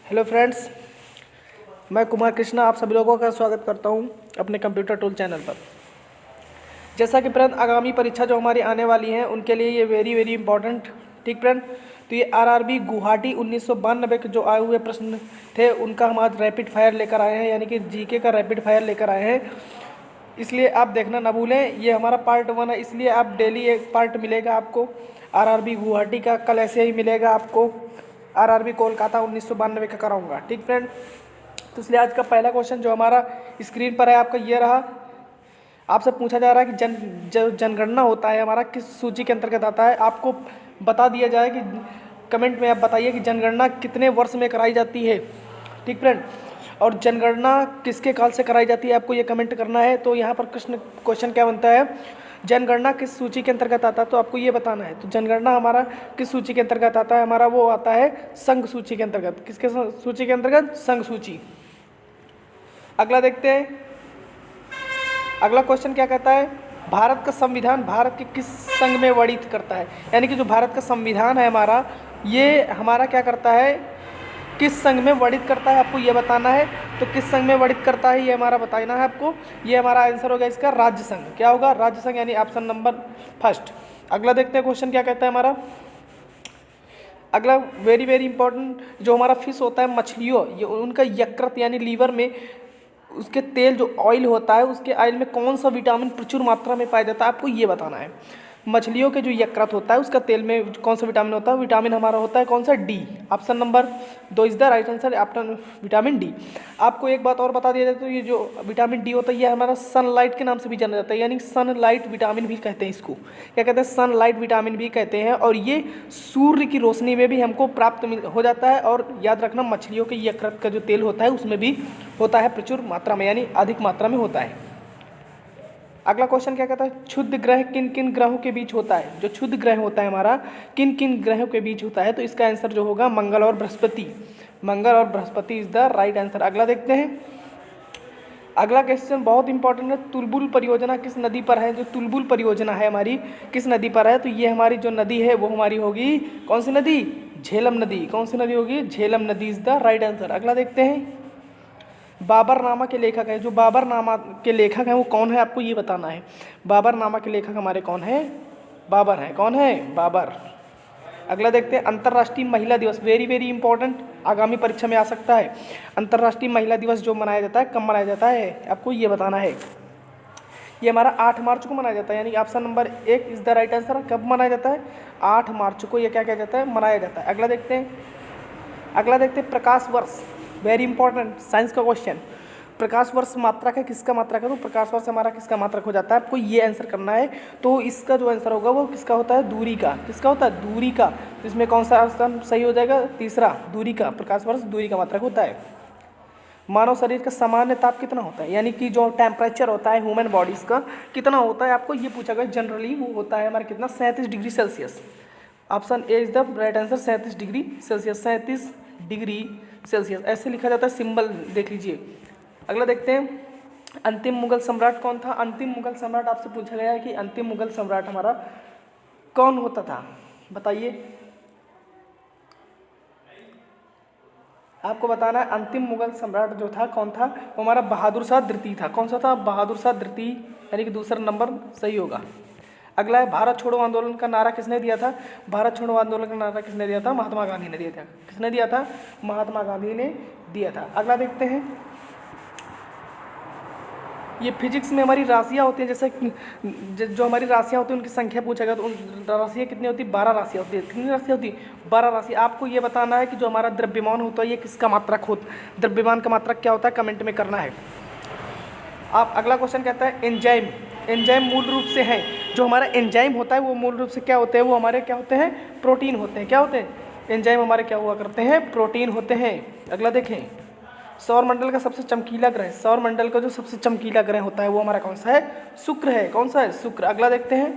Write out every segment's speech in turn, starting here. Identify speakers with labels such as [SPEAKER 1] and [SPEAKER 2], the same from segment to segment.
[SPEAKER 1] Hello friends, मैं कुमार कृष्णा आप सभी लोगों का स्वागत करता हूं अपने कंप्यूटर टूल चैनल पर। जैसा कि फ्रेंड आगामी परीक्षा जो हमारी आने वाली है उनके लिए ये वेरी वेरी इंपॉर्टेंट, ठीक फ्रेंड। तो ये आरआरबी गुवाहाटी 1992 के जो आए हुए प्रश्न थे उनका हम आज रैपिड फायर लेकर आए हैं, यानी कि जीके का रैपिड फायर लेकर आए हैं। इसलिए आप देखना ना भूलें, ये हमारा पार्ट 1 है, इसलिए आप डेली एक पार्ट मिलेगा आपको आरआरबी गुवाहाटी का। कल ऐसे ही मिलेगा आपको आरआरबी कोलकाता 1992 का कराऊंगा, ठीक फ्रेंड। तो इसलिए आज का पहला क्वेश्चन जो हमारा स्क्रीन पर है आपका ये रहा। आपसे पूछा जा रहा है कि जो जनगणना होता है हमारा किस सूची के अंतर्गत आता है। आपको बता दिया जाए कि कमेंट में आप बताइए कि जनगणना कितने वर्ष में कराई जाती है, ठीक फ्रेंड। और जनगणना किसके काल से कराई जाती है आपको ये कमेंट करना है। तो यहाँ पर क्वेश्चन क्या बनता है, जनगणना किस सूची के अंतर्गत आता है, तो आपको ये बताना है। तो जनगणना हमारा किस सूची के अंतर्गत आता है, हमारा वो आता है संघ सूची के अंतर्गत। किसके सूची के अंतर्गत? संघ सूची। अगला देखते हैं, अगला क्वेश्चन क्या कहता है, भारत का संविधान भारत के किस संघ में वर्णित करता है। यानी कि जो भारत का संविधान है हमारा, ये हमारा क्या करता है, किस संघ में वर्णित करता है, आपको ये बताना है। तो किस संघ में वर्णित करता है ये हमारा बताना है आपको। ये हमारा आंसर होगा इसका राज्य संघ। क्या होगा? राज्य संघ, यानी ऑप्शन नंबर फर्स्ट। अगला देखते हैं क्वेश्चन क्या कहता है हमारा। अगला वेरी वेरी इंपॉर्टेंट, जो हमारा फिश होता है, मछलियों, ये उनका यकृत यानी लीवर में उसके तेल जो ऑयल होता है, उसके ऑयल में कौन सा विटामिन प्रचुर मात्रा में पाया जाता है, आपको ये बताना है। मछलियों के जो यकृत होता है उसका तेल में कौन सा विटामिन होता है, विटामिन हमारा होता है कौन सा? D. Option number 2 is the right answer, after vitamin D. आपको एक बात और बता दिया जाए तो ये जो विटामिन डी होता है ये हमारा सनलाइट के नाम से भी जाना जाता है, यानी सनलाइट विटामिन भी कहते हैं इसको। क्या कहते हैं? सनलाइट विटामिन भी कहते हैं। और ये सूर्य की रोशनी में भी हमको प्राप्त हो जाता है। और याद रखना, मछलियों के यकृत का जो तेल होता है उसमें भी होता है प्रचुर मात्रा में, यानी अधिक मात्रा में होता है। अगला क्वेश्चन क्या कहता है, क्षुद्र ग्रह किन किन ग्रहों के बीच होता है। जो क्षुद्र ग्रह होता है हमारा किन किन ग्रहों के बीच होता है, तो इसका आंसर जो होगा मंगल और बृहस्पति। मंगल और Brihaspati is the right answer. अगला देखते हैं, अगला क्वेश्चन बहुत इंपॉर्टेंट है। तुलबुल परियोजना किस नदी पर है। जो तुलबुल परियोजना है हमारी किस नदी पर है, तो ये हमारी जो नदी है वो हमारी होगी कौन सी नदी? झेलम नदी। कौन सी नदी होगी? झेलम नदी इज द राइट आंसर। अगला देखते हैं, बाबरनामा के लेखक है। जो बाबरनामा के लेखक हैं वो कौन है, आपको ये बताना है। बाबरनामा के लेखक हमारे कौन है? बाबर है। कौन है? बाबर। अगला देखते हैं, अंतर्राष्ट्रीय महिला दिवस, वेरी वेरी इंपॉर्टेंट, आगामी परीक्षा में आ सकता है। अंतर्राष्ट्रीय महिला दिवस जो मनाया जाता है कब मनाया जाता है, आपको ये बताना है। ये हमारा 8 मार्च को मनाया जाता है, यानी option number 1 is the right answer. कब मनाया जाता है? 8 मार्च को ये क्या किया जाता है? मनाया जाता है। अगला देखते हैं, अगला देखते हैं प्रकाश वर्ष, वेरी इंपॉर्टेंट साइंस का क्वेश्चन। प्रकाश वर्ष मात्रक है, किसका मात्रक है? तो प्रकाश वर्ष हमारा किसका मात्रक हो जाता है, आपको ये आंसर करना है। तो इसका जो आंसर होगा वो किसका होता है? दूरी का। किसका होता है? दूरी का। तो इसमें कौन सा ऑप्शन सही हो जाएगा? तीसरा, दूरी का। प्रकाश वर्ष दूरी का मात्रक होता है। मानव शरीर का सामान्य ताप कितना होता है, यानी कि जो टेम्परेचर होता है ह्यूमन बॉडीज़ का कितना होता है, आपको ये पूछा गया। जनरली वो होता है हमारा कितना? 37 degree Celsius. Option A is the right answer, 37 degree Celsius. 37 degree Celsius ऐसे लिखा जाता है, सिंबल देख लीजिए। अगला देखते हैं, अंतिम मुगल सम्राट कौन था। अंतिम मुगल सम्राट आपसे पूछा गया है कि अंतिम मुगल सम्राट हमारा कौन होता था, बताइए। आपको बताना है अंतिम मुगल सम्राट जो था कौन था, वो हमारा बहादुर शाह द्वितीय था। कौन सा था? बहादुर शाह द्वितीय, यानी कि दूसरा नंबर सही होगा। अगला है, भारत छोड़ो आंदोलन का नारा किसने दिया था। भारत छोड़ो आंदोलन का नारा किसने दिया था? महात्मा गांधी ने दिया था। किसने दिया था? महात्मा गांधी ने दिया था। अगला देखते हैं, ये फिजिक्स में हमारी राशियाँ होती हैं, जैसे जो हमारी राशियाँ होती हैं उनकी संख्या पूछा गया तो उन राशियाँ कितनी होती है? 12 राशियाँ होती है। कितनी राशियाँ होती है? 12 राशि। आपको ये बताना है कि जो हमारा द्रव्यमान होता है ये किसका मात्रक होता, द्रव्यमान का मात्रक क्या होता है, कमेंट में करना है आप। अगला क्वेश्चन कहता है एंजाइम। एंजाइम मूल रूप से है, जो हमारा एंजाइम होता है वो मूल रूप से क्या होते हैं, वो हमारे क्या होते हैं? प्रोटीन होते हैं। क्या होते हैं? एंजाइम हमारे क्या हुआ करते हैं? प्रोटीन होते हैं। अगला देखें, सौरमंडल का सबसे चमकीला ग्रह, सौरमंडल का जो सबसे चमकीला ग्रह होता है वो हमारा कौन सा है? शुक्र है। कौन सा है? शुक्र। अगला देखते हैं,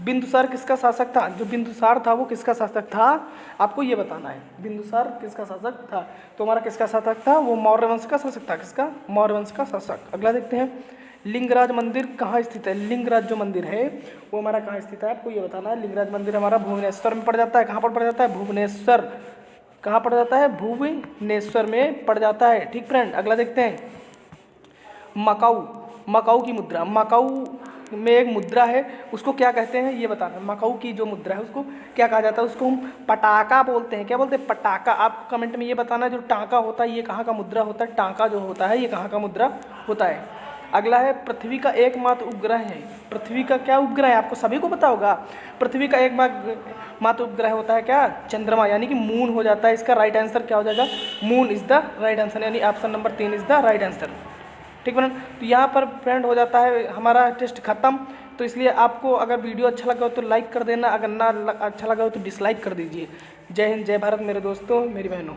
[SPEAKER 1] बिंदुसार किसका शासक था। जो बिंदुसार था वो किसका शासक था, आपको ये बताना है। बिंदुसार किसका शासक था, तो हमारा किसका शासक था? वो मौर्य वंश का शासक था। किसका? मौर्य वंश का शासक। अगला देखते हैं, लिंगराज मंदिर कहाँ स्थित है। लिंगराज जो मंदिर है वो हमारा कहाँ स्थित है, आपको ये बताना है। लिंगराज मंदिर हमारा भुवनेश्वर में पड़ जाता है। कहाँ पर पड़ जाता है? भुवनेश्वर। कहाँ पड़ जाता है? भुवनेश्वर में पड़ जाता है। ठीक फ्रेंड, अगला देखते हैं मकाऊ। मकाऊ की मुद्रा, मकाऊ में एक मुद्रा है, उसको क्या कहते हैं ये बताना। मकाऊ की जो मुद्रा है उसको क्या कहा जाता है? उसको हम पटाका बोलते हैं। क्या बोलते हैं? पटाका। आप कमेंट में ये बताना जो टाँका होता है ये कहाँ का मुद्रा होता है? टाँका जो होता है ये कहाँ का मुद्रा होता है? अगला है पृथ्वी का एकमात्र उपग्रह है। पृथ्वी का क्या उपग्रह है? आपको सभी को पता होगा। पृथ्वी का एकमात्र उपग्रह होता है क्या? चंद्रमा, यानी कि मून हो जाता है। इसका राइट आंसर क्या हो जाएगा? Moon is the right answer, यानी option number 3 is the right answer. ठीक फ्रेंड, तो यहाँ पर फ्रेंड हो जाता है हमारा टेस्ट खत्म। तो इसलिए आपको अगर वीडियो अच्छा लगा हो तो लाइक कर देना, अगर ना अच्छा लगा हो तो डिसलाइक कर दीजिए। जय हिंद, जय भारत मेरे दोस्तों, मेरी बहनों।